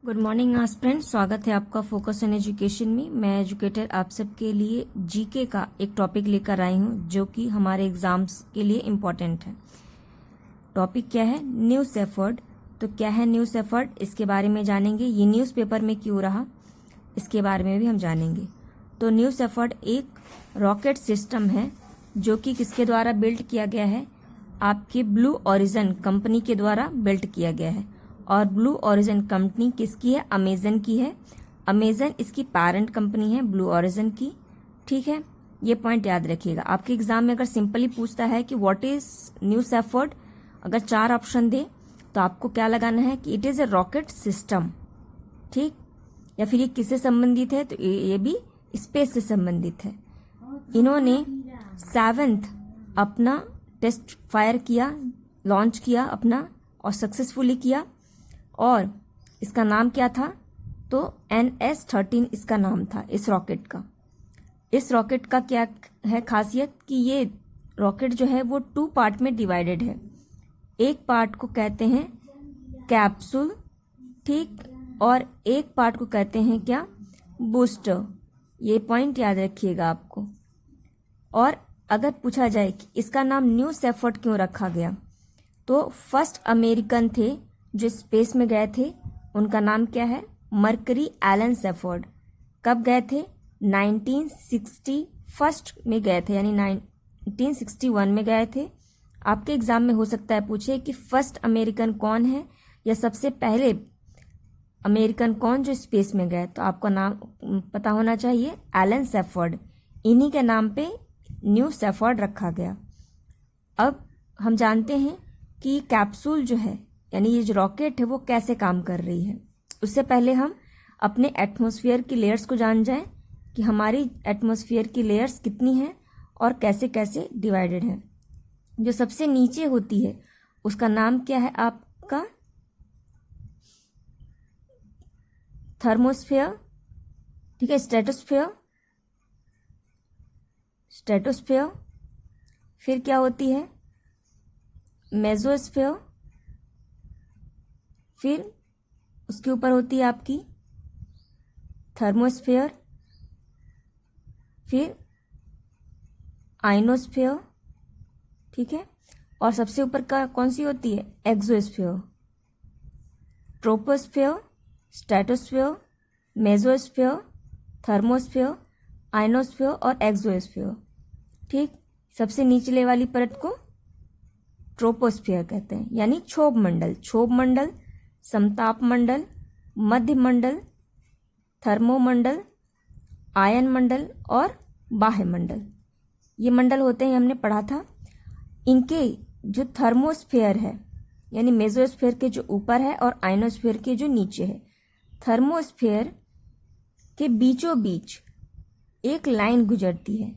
Good morning student, स्वागत है आपका फोकस ऑन एजुकेशन में। मैं एजुकेटर आप सबके लिए जीके का एक टॉपिक लेकर आई हूं जो कि हमारे एग्जाम्स के लिए इम्पोर्टेंट है। टॉपिक क्या है? News effort. तो क्या है न्यूज़ एफर्ट, इसके बारे में जानेंगे। ये न्यूज़पेपर में क्यों रहा, इसके बारे में भी हम जानेंगे। तो न्यूज़ एफर्ट एक रॉकेट सिस्टम है जो कि किसके द्वारा बिल्ड किया गया है? आपके ब्लू ओरिजिन कंपनी के द्वारा बिल्ड किया गया है। और ब्लू ओरिजिन कंपनी किसकी है? अमेजन की है। अमेजन इसकी पेरेंट कंपनी है ब्लू ओरिजिन की। ठीक है, ये पॉइंट याद रखिएगा। आपके एग्जाम में अगर सिंपली पूछता है कि व्हाट इज न्यूज़ एफर्ट, अगर 4 ऑप्शन दे तो आपको क्या लगाना है कि it is a rocket system. ठीक, या फिर ये किससे संबंधित है? तो ये भी स्पेस से संबंधित है। इन्होंने 7th अपना टेस्ट फायर किया, लॉन्च किया अपना और सक्सेसफुली किया। और इसका नाम क्या था? तो NS-13 इसका नाम था इस रॉकेट का। इस रॉकेट का क्या है खासियत कि ये रॉकेट जो है वो 2 पार्ट में डिवाइडेड है। एक पार्ट को कहते हैं कैप्सूल, ठीक, और एक पार्ट को कहते हैं क्या? बूस्टर। ये पॉइंट याद रखिएगा आपको। और अगर पूछा जाए कि इसका नाम न्यूज़ एफर्ट क्यों रखा गया, तो फर्स्ट अमेरिकन थे जो स्पेस में गए थे, उनका नाम क्या है? Mercury Alan Shepard. कब गए थे? 1961 में गए थे, यानी 1961 में गए थे। आपके एग्जाम में हो सकता है पूछे कि फर्स्ट अमेरिकन कौन है या सबसे पहले अमेरिकन कौन जो स्पेस में गए, तो आपका नाम पता होना चाहिए, एलन सेफर्ड। इन्हीं के नाम पे न्यू सेफर्ड रखा गया। अब हम जानते हैं कि कैप्सूल जो है, यानी ये जो रॉकेट है वो कैसे काम कर रही है। उससे पहले हम अपने एटमॉस्फेयर की लेयर्स को जान जाएं कि हमारी एटमॉस्फेयर की लेयर्स कितनी हैं और कैसे कैसे डिवाइडेड हैं। जो सबसे नीचे होती है उसका नाम क्या है आपका? थर्मोस्फेयर, ठीक है, स्ट्रेटोस्फेयर। स्ट्रेटोस्फेयर। फिर क्या होती है? मेसोस्फेयर। फिर उसके ऊपर होती है आपकी थर्मोस्फेयर। फिर आइनोस्फेयर, ठीक है, और सबसे ऊपर का कौन सी होती है? Exosphere. Troposphere, stratosphere, mesosphere, thermosphere, ionosphere और एक्सोस्फेयर। ठीक, सबसे निचले वाली परत को ट्रोपोस्फेयर कहते हैं, यानी क्षोभ मंडल। क्षोभ मंडल, समताप मंडल, मध्य मंडल, थर्मोमंडल, आयन मंडल और बाह्य मंडल, ये मंडल होते हैं, हमने पढ़ा था। इनके जो थर्मोस्फेयर है, यानी मेसोस्फेयर के जो ऊपर है और आयनोस्फेयर के जो नीचे है, थर्मोस्फेयर के बीचों बीच एक लाइन गुजरती है।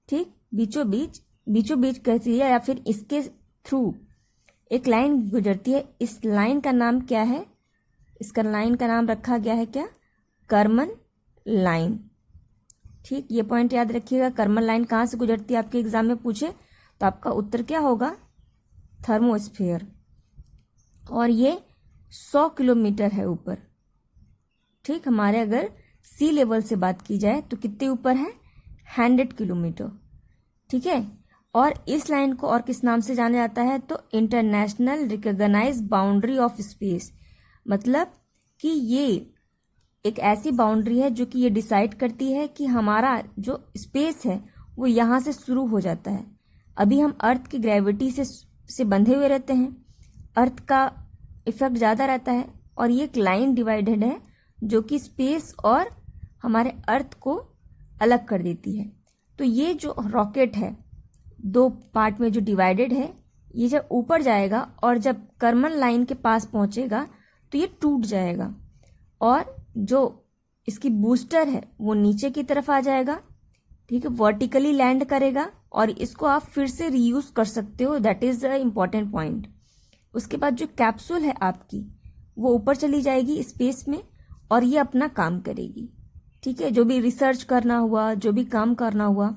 ठीक, बीचों बीच कहती है, या फिर इसके थ्रू एक लाइन गुजरती है। इस लाइन का नाम क्या है? इसका लाइन का नाम रखा गया है क्या? Karman line. ठीक, ये पॉइंट याद रखिएगा। कर्मन लाइन कहाँ से गुजरती है आपके एग्जाम में पूछे तो आपका उत्तर क्या होगा? थर्मोस्फेयर। और ये 100 किलोमीटर है ऊपर। ठीक, हमारे अगर सी लेवल से बात की जाए तो कितने ऊपर है? 100 किलोमीटर। ठीक है, और इस लाइन को और किस नाम से जाना जाता है? तो international recognized boundary of space. मतलब कि ये एक ऐसी बाउंड्री है जो कि ये डिसाइड करती है कि हमारा जो स्पेस है वो यहाँ से शुरू हो जाता है। अभी हम अर्थ की ग्रेविटी से बंधे हुए रहते हैं, अर्थ का इफेक्ट ज़्यादा रहता है, और ये एक लाइन डिवाइडेड है जो कि स्पेस और हमारे अर्थ को अलग कर देती है। तो ये जो रॉकेट है 2 पार्ट में जो डिवाइडेड है, ये जब ऊपर जाएगा और जब कर्मन लाइन के पास पहुंचेगा तो ये टूट जाएगा, और जो इसकी बूस्टर है वो नीचे की तरफ आ जाएगा। ठीक है, वर्टिकली लैंड करेगा और इसको आप फिर से रीयूज कर सकते हो। That is the important point. उसके बाद जो कैप्सूल है आपकी वो ऊपर चली जाएगी स्पेस में और ये अपना काम करेगी। ठीक है, जो भी रिसर्च करना हुआ, जो भी काम करना हुआ,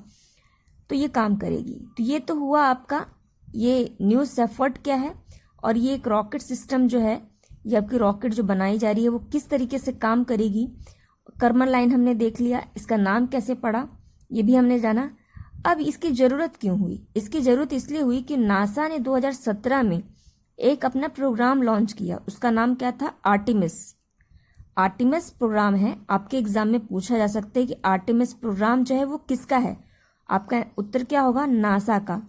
तो ये काम करेगी। तो ये तो हुआ आपका ये न्यूज़ एफर्ट क्या है। और ये एक रॉकेट सिस्टम जो है ये आपकी रॉकेट जो बनाई जा रही है वो किस तरीके से काम करेगी। कर्मन लाइन हमने देख लिया, इसका नाम कैसे पड़ा ये भी हमने जाना। अब इसकी ज़रूरत क्यों हुई? इसकी ज़रूरत इसलिए हुई कि नासा ने 2017 में एक अपना प्रोग्राम लॉन्च किया, उसका नाम क्या था? आर्टेमिस। आर्टेमिस प्रोग्राम है, आपके एग्जाम में पूछा जा सकता है कि आर्टेमिस प्रोग्राम जो है वो किसका है। आपका उत्तर क्या होगा? नासा का।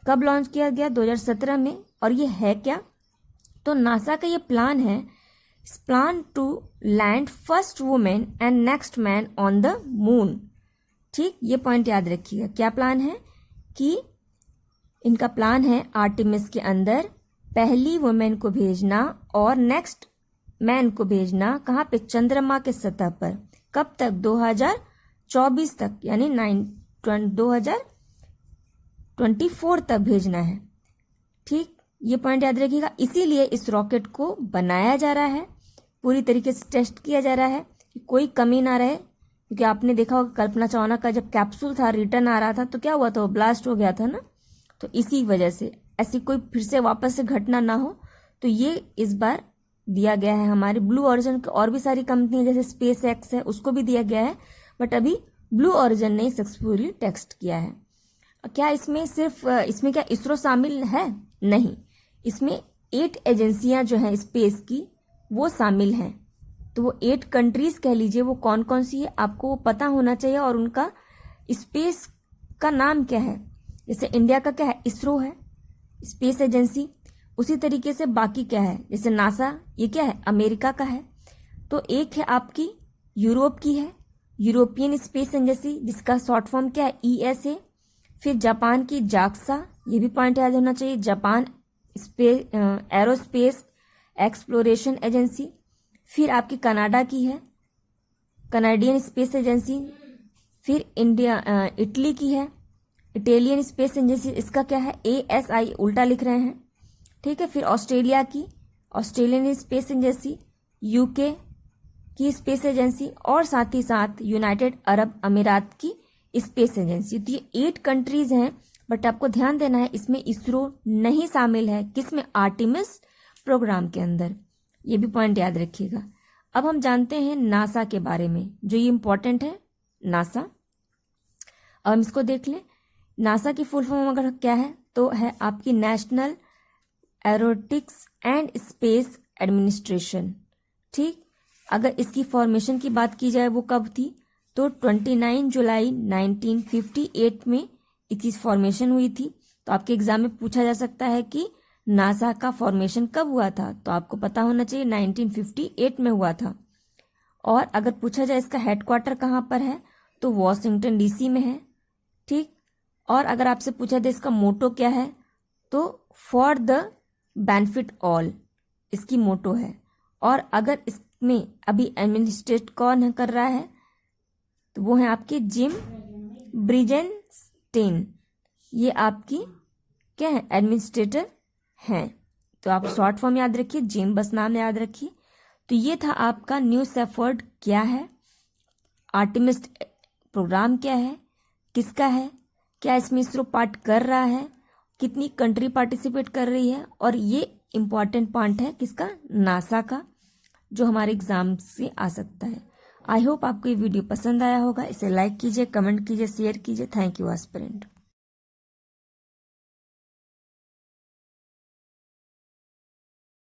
कब लॉन्च किया गया? 2017 में। और ये है क्या? तो नासा का ये प्लान है, plan to land first women and next man on the moon. ठीक, ये पॉइंट याद रखिएगा। क्या प्लान है? कि इनका प्लान है आर्टेमिस के अंदर पहली वुमेन को भेजना और नेक्स्ट मैन को भेजना। कहाँ पे? चंद्रमा के सतह पर। कब तक? 2024 तक, यानी 2024 तक भेजना है। ठीक, ये पॉइंट याद रखिएगा। इसीलिए इस रॉकेट को बनाया जा रहा है, पूरी तरीके से टेस्ट किया जा रहा है कि कोई कमी ना रहे। क्योंकि आपने देखा होगा कल्पना चावला का जब कैप्सूल था, रिटर्न आ रहा था, तो क्या हुआ था? वो ब्लास्ट हो गया था ना। तो इसी वजह से ऐसी कोई फिर से वापस से घटना ना हो, तो ये इस बार दिया गया है। हमारी ब्लू ओरिजिन और भी सारी कंपनी जैसे स्पेस एक्स है, उसको भी दिया गया है, बट अभी ब्लू ओरिजिन ने सक्सेसफुली टेस्ट किया है। क्या इसमें सिर्फ इसमें क्या इसरो शामिल है? नहीं, इसमें 8 एजेंसियां जो हैं स्पेस की वो शामिल हैं। तो वो 8 कंट्रीज कह लीजिए, वो कौन कौन सी है आपको वो पता होना चाहिए, और उनका स्पेस का नाम क्या है। जैसे इंडिया का क्या है? इसरो है, स्पेस एजेंसी। उसी तरीके से बाकी क्या है? जैसे नासा, ये क्या है? अमेरिका का है। तो एक है आपकी यूरोप की है, यूरोपियन स्पेस एजेंसी, जिसका शॉर्ट फॉर्म क्या है? ESA। फिर जापान की जाक्सा, ये भी पॉइंट याद होना चाहिए, जापान एरोस्पेस एक्सप्लोरेशन एजेंसी। फिर आपकी कनाडा की है, कनाडियन स्पेस एजेंसी। फिर इटली की है, इटालियन स्पेस एजेंसी, इसका क्या है? ASI, उल्टा लिख रहे हैं। ठीक है। फिर ऑस्ट्रेलिया की ऑस्ट्रेलियन स्पेस एजेंसी, UK की स्पेस एजेंसी, और साथ ही साथ यूनाइटेड अरब अमीरात की स्पेस एजेंसी। तो ये 8 कंट्रीज हैं, बट आपको ध्यान देना है इसमें इसरो नहीं शामिल है। किसमें? आर्टेमिस प्रोग्राम के अंदर। ये भी पॉइंट याद रखिएगा। अब हम जानते हैं नासा के बारे में, जो ये इंपॉर्टेंट है, नासा। अब हम इसको देख लें। नासा की फुल फॉर्म अगर क्या है तो है आपकी national aeronautics and space administration. ठीक, अगर इसकी फॉर्मेशन की बात की जाए वो कब थी, तो 29 जुलाई 1958 में इसकी फॉर्मेशन हुई थी। तो आपके एग्जाम में पूछा जा सकता है कि नासा का फॉर्मेशन कब हुआ था, तो आपको पता होना चाहिए 1958 में हुआ था। और अगर पूछा जाए इसका हेडक्वार्टर कहाँ पर है, तो वॉशिंगटन DC में है। ठीक, और अगर आपसे पूछा जाए इसका मोटो क्या है, तो फॉर द बेनिफिट ऑल इसकी मोटो है। और अगर इसमें अभी एडमिनिस्ट्रेट कौन कर रहा है, तो वो है आपके जिम ब्रिजेनस्टेन। ये आपकी क्या है? एडमिनिस्ट्रेटर हैं। तो आप शॉर्ट फॉर्म याद रखिए, जिम बस नाम याद रखिए। तो ये था आपका न्यू सेफर्ड क्या है, आर्टेमिस प्रोग्राम क्या है, किसका है, क्या इसमें इसरो पार्ट कर रहा है, कितनी कंट्री पार्टिसिपेट कर रही है, और ये इंपॉर्टेंट पॉइंट है किसका? नासा का, जो हमारे एग्जाम से आ सकता है। आई होप आपको ये वीडियो पसंद आया होगा। इसे लाइक कीजिए, कमेंट कीजिए, शेयर कीजिए। Thank you aspirant.